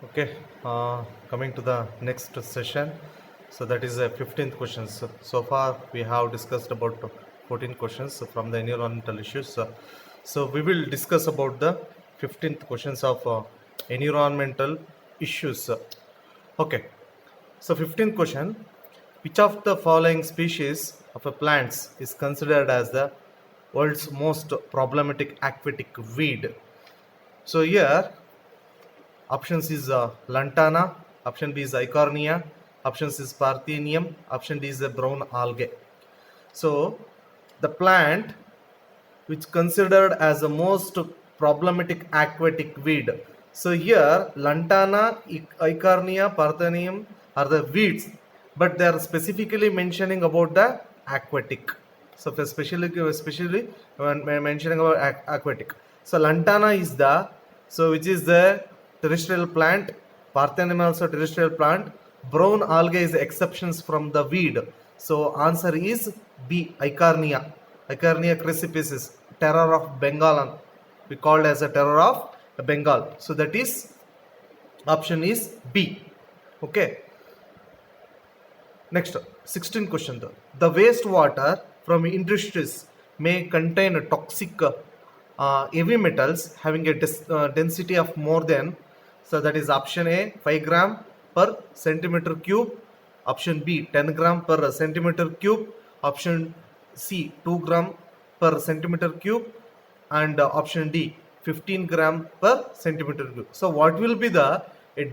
Okay, coming to the next session. So that is a 15th question. So far we have discussed about 14 questions from the environmental issues. So we will discuss about the 15th questions of environmental issues. Okay, so 15th question. Which of the following species of a plants is considered as the world's most problematic aquatic weed? So here options is lantana, option B is eichhornia, option C is parthenium, option D is a brown algae. So the plant which considered as the most problematic aquatic weed. So here lantana, eichhornia, parthenium are the weeds, but they are specifically mentioning about the aquatic. So especially when mentioning about aquatic. So lantana is which is the terrestrial plant. Parthenium also terrestrial plant. Brown algae is exceptions from the weed. So answer is B, eichhornia. Eichhornia crucipicis, terror of Bengal. We called as a terror of Bengal. So that is option is B. Okay. Next, 16th question. The wastewater from industries may contain toxic heavy metals having a density of more than, so that is option A 5 gram per centimeter cube, option B 10 gram per centimeter cube, option C 2 gram per centimeter cube, and option D 15 gram per centimeter cube. So what will be the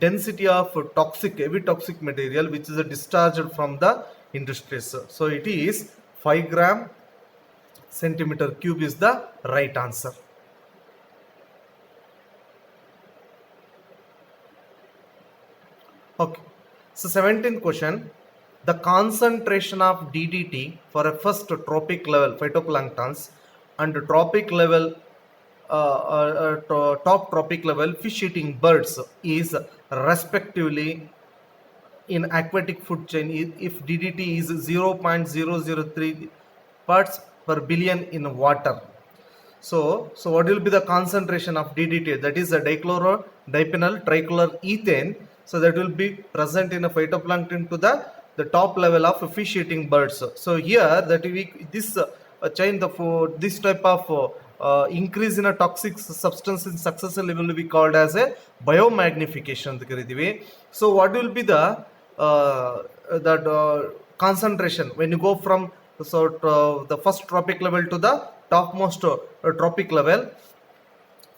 density of heavy toxic material which is discharged from the industries? So it is 5 gram centimeter cube is the right answer. Okay, so 17th question. The concentration of DDT for a first tropic level phytoplanktons and tropic level top tropic level fish eating birds is respectively in aquatic food chain if DDT is 0.003 parts per billion in water. So what will be the concentration of DDT? That is a dichloro diphenyl tricolor ethane. So that will be present in a phytoplankton to the top level of fish eating birds. So here that this chain this type of increase in a toxic substance in successor level will be called as a biomagnification. So what will be the concentration when you go from the first tropic level to the topmost tropic level?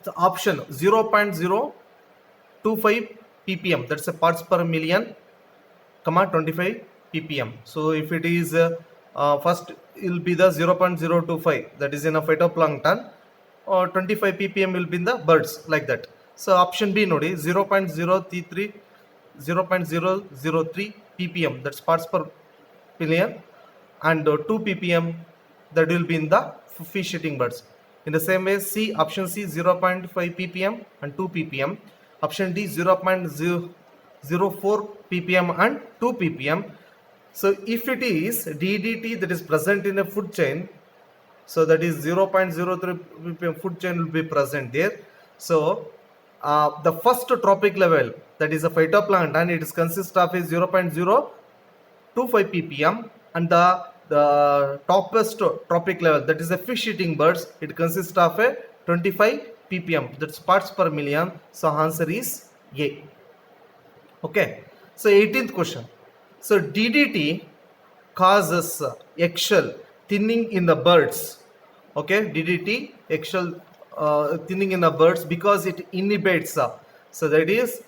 The option 0.025 ppm, that's a parts per million, 25 ppm. So if it is first it will be the 0.025, that is in a phytoplankton, or 25 ppm will be in the birds, like that. So option B nodi 0.003 ppm, that's parts per billion, and 2 ppm that will be in the fish eating birds. In the same way, C, option C 0.5 ppm and 2 ppm, option D 0.004 ppm and 2 ppm. So if it is DDT that is present in a food chain, so that is 0.03 ppm food chain will be present there. So the first tropic level, that is a phytoplankton, it is consists of a 0.025 ppm, and the topest tropic level, that is a fish eating birds, it consists of a 25 ppm, that's parts per million. So answer is A. Okay, so 18th question. So DDT causes eggshell thinning in the birds. Okay, DDT eggshell thinning in the birds because it inhibits so that is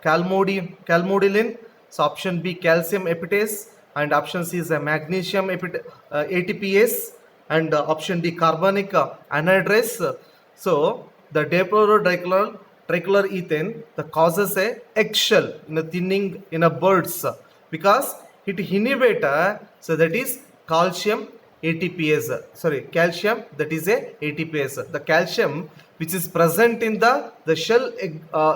calmodulin. So option B calcium epitase, and option C is a magnesium ATPase, and option D carbonic anhydrase. So the tricolor ethane that causes a eggshell in a thinning in a birds because it inhibit so that is calcium ATPase. Calcium, that is a ATPase. The calcium which is present in the shell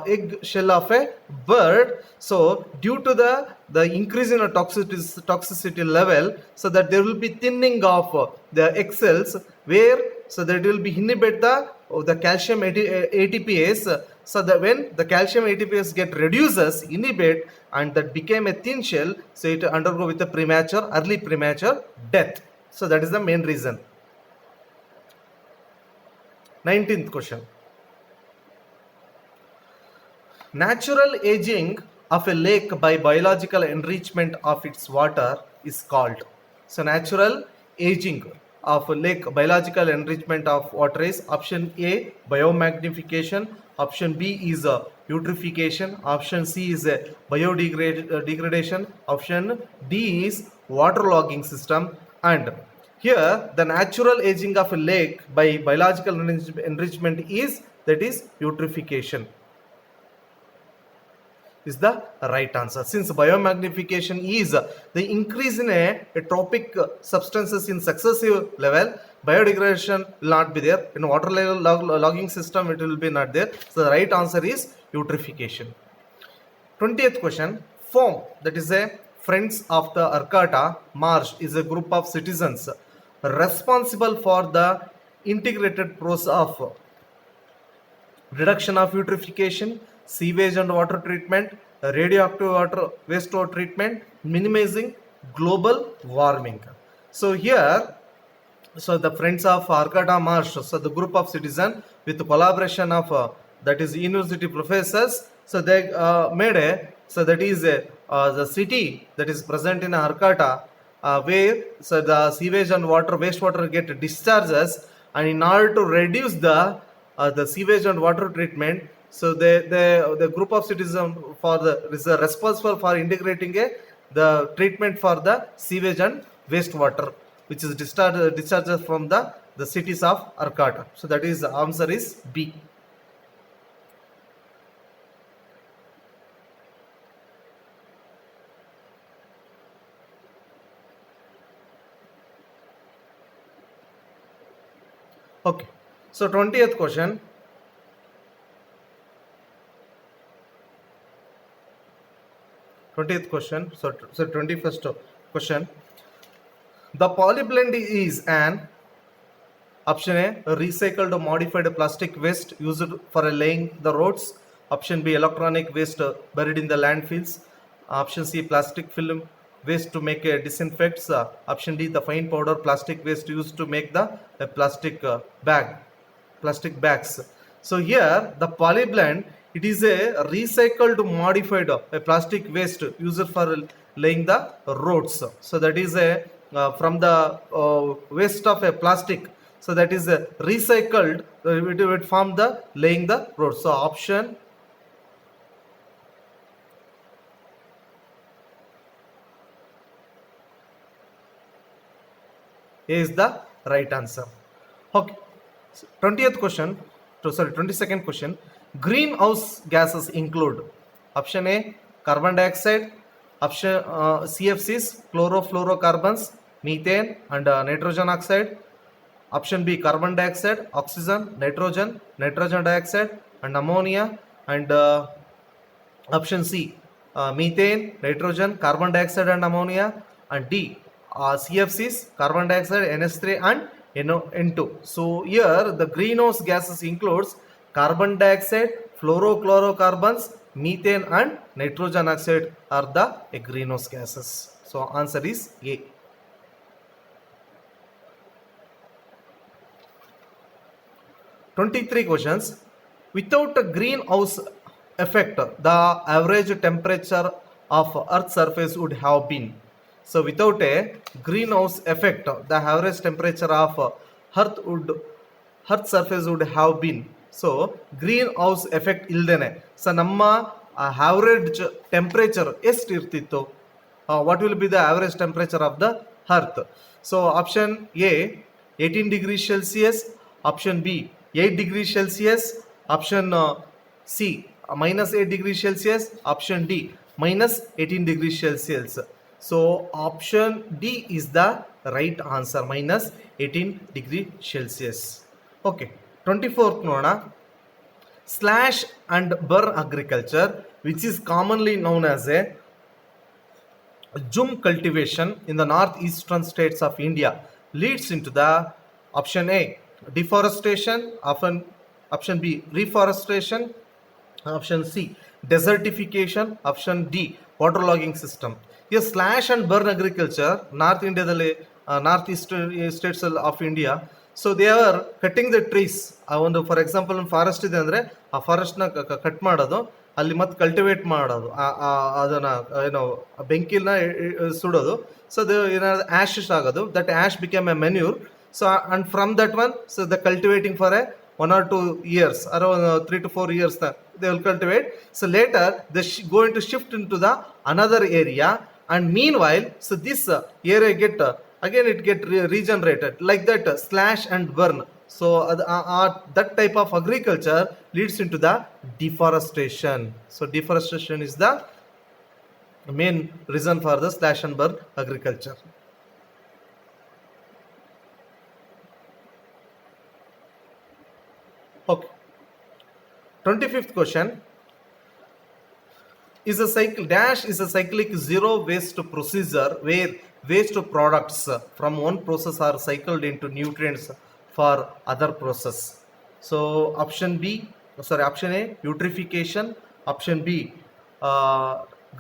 egg shell of a bird. So due to the increase in a toxicity level, so that there will be thinning of the egg cells, where so that will be inhibit the the calcium ATPase. So that when the calcium ATPase get reduces, inhibit, and that became a thin shell, so it undergo with a early premature death. So that is the main reason. 19th question. Natural aging of a lake by biological enrichment of its water is called. So natural aging of a lake, biological enrichment of water is option A, biomagnification, option B is eutrophication, option C is biodegradation, option D is waterlogging system. And here the natural aging of a lake by biological enrichment is, that is eutrophication is the right answer. Since biomagnification is the increase in a trophic substances in successive level, biodegradation will not be there. In water level logging system, it will be not there. So the right answer is eutrophication. 20th question. FOAM, that is a Friends of the Arcata Marsh, is a group of citizens responsible for the integrated process of reduction of eutrophication, sewage and water treatment, radioactive water wastewater treatment, minimizing global warming. So here, so the Friends of Arcata Marsh, so the group of citizens with the collaboration of that is university professors, so they made a, so that is the city that is present in Arcata, where so the sewage and wastewater get discharges, and in order to reduce the sewage and water treatment, so the group of citizens for the is responsible for integrating the treatment for the sewage and wastewater, which is discharges from the cities of Arcata. So that is, the answer is B. Okay, so 20th question. 20th question. So 21st question. The polyblend is an option A, recycled or modified plastic waste used for laying the roads. Option B, electronic waste buried in the landfills. Option C, plastic film waste to make disinfects. Option D, the fine powder plastic waste used to make the plastic bags. So here the polyblend, it is a recycled modified plastic waste used for laying the roads. So that is a from the waste of a plastic. So that is recycled. It would form the laying the road. So option A is the right answer. Okay. 20th question. Sorry, 22nd question. Greenhouse gases include option A, carbon dioxide, option CFCs, chlorofluorocarbons, methane, and nitrogen oxide. Option B, carbon dioxide, oxygen, nitrogen dioxide, and ammonia. And option C, methane, nitrogen, carbon dioxide, and ammonia. And D, CFCs, carbon dioxide, NH3, and N2. So here the greenhouse gases includes carbon dioxide, fluorocarbons, methane, and nitrogen oxide are the greenhouse gases. So answer is A. 23 questions. Without a greenhouse effect, the average temperature of Earth's surface would have been. So without a greenhouse effect, the average temperature of Earth's surface would have been. So greenhouse effect ಇಲ್ದೇನೆ, so ನಮ್ಮ average temperature ಎಷ್ಟು ಇರ್ತಿತ್ತು? What will be the average temperature of the Earth? So option A, 18 degrees Celsius. Option B, 8 degrees Celsius. Option C, minus 8 degrees Celsius. Option D, minus 18 degrees Celsius. So option D is the right answer, minus 18 degree Celsius. Okay, 24th nona. Slash and burn agriculture, which is commonly known as a Jhum cultivation in the northeastern states of India, leads into the option A, deforestation, Option B, reforestation. Option C, desertification. Option D, waterlogging system. Yes, slash and burn agriculture, North India, northeast states of India. So they are cutting the trees. ಒಂದು for example ಒಂದು forest ಇದೆ ಅಂದರೆ ಆ ಫಾರೆಸ್ಟ್ನ cut ಮಾಡೋದು, ಅಲ್ಲಿ ಮತ್ತೆ cultivate ಮಾಡೋದು, ಅದನ್ನು ಏನೋ ಬೆಂಕಿನ ಸುಡೋದು. ಸೊ ಅದು ಏನಾದ್ರು ಆ್ಯಶಸ್ ಆಗೋದು, that ash become A manure. So and from that one, so the cultivating for A 1 or 2 years, around 3 to 4 years they will cultivate. So later they going to shift into the another area, and meanwhile, so this area get again it get regenerated, like that slash and burn. So that type of agriculture leads into the deforestation. So deforestation is the main reason for the slash and burn agriculture. Okay. 25th question. Is a cycle dash is a cyclic zero waste procedure where waste products from one process are cycled into nutrients for other process. So option A, eutrophication. Option B,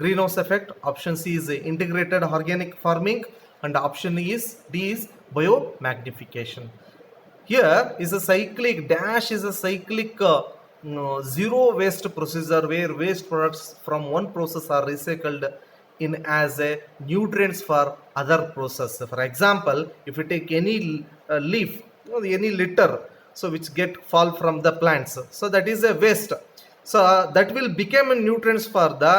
greenhouse effect. Option C is integrated organic farming, and option D is biomagnification. Here is a cyclic dash is a cyclic zero waste procedure where waste products from one process are recycled in as a nutrients for other process. For example, if you take any leaf, any litter, so which get fall from the plants, so that is a waste. So that will become a nutrients for the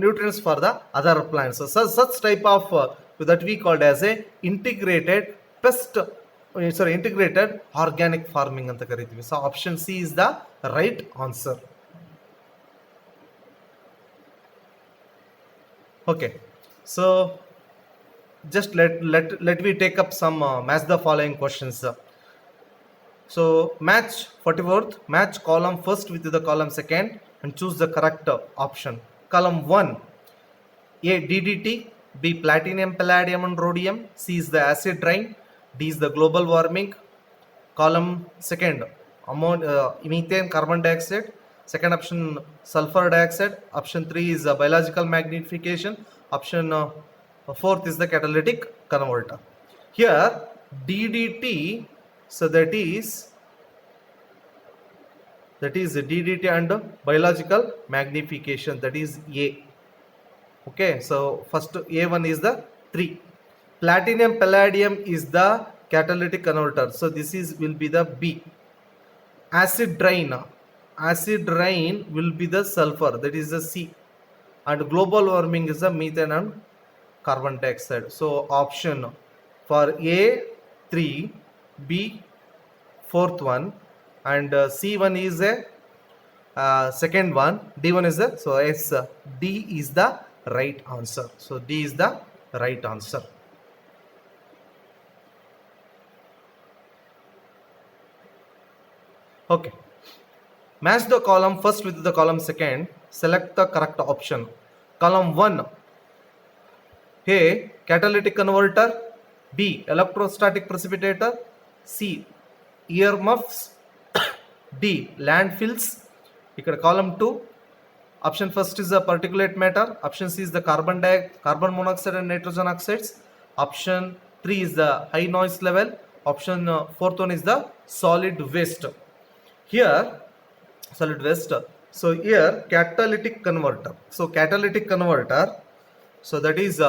nutrients for the other plants. So such type of that we called as a integrated integrated organic farming anta kariತೀವಿ. So option C is the right answer. Okay, so just let me take up some match the following questions. So match 44th, match column first with the column second and choose the correct option. Column 1, A, DDT. B, platinum, palladium and rhodium. C is the acid rain. D is the global warming. Column second, methane, carbon dioxide. Second option, sulfur dioxide. Option 3 is biological magnification. Option 4th is the catalytic converter. Here DDT, so that is DDT and biological magnification, that is A. Okay, so first A1 is the 3. Platinum palladium is the catalytic converter, so this will be the B. Acid rain will be the sulfur, that is the C. And global warming is the methane and carbon dioxide. So option for A 3, B 4th one, and C1 is a second one, D1 is the, so yes, D is the right answer. So D is the right answer. Okay, match the column first with the column second, select the correct option. Column 1, A, catalytic converter. B, electrostatic precipitator. C, earmuffs. D, landfills. Here column 2, option first is the particulate matter. Option C is the carbon monoxide and nitrogen oxides. Option 3 is the high noise level. Option 4th one is the solid waste. Here solid waste. So here catalytic converter. So catalytic converter, so that is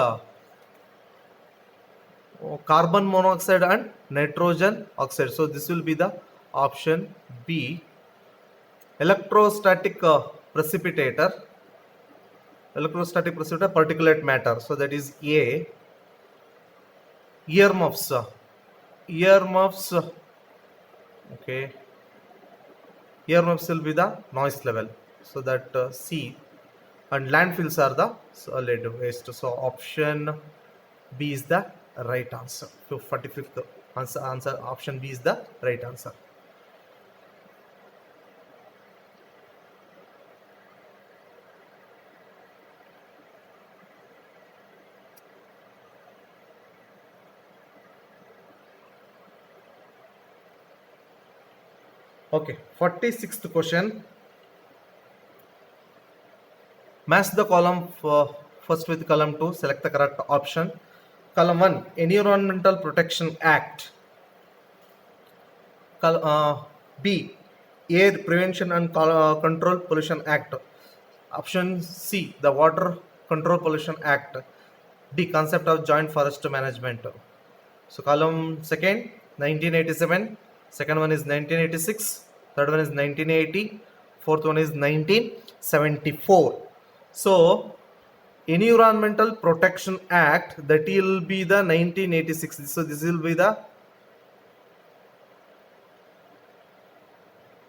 carbon monoxide and nitrogen oxide. So this will be the option B. Electrostatic precipitator, particulate matter, so that is A. Earmuffs, okay, earmuffs will be the noise level, so that C. And landfills are the solid waste. So option B is the right answer. So 45th answer option B is the right answer. Okay, 46th question. Match the column first with column 2. Select the correct option. Column 1, Environmental Protection Act. B, Air Prevention and Control Pollution Act. Option C, the Water Control Pollution Act. D, Concept of Joint Forest Management. So column second, 1987. Second one is 1986. Third one is 1980. Fourth one is 1974. So Environmental Protection Act, that will be the 1986. So this will be the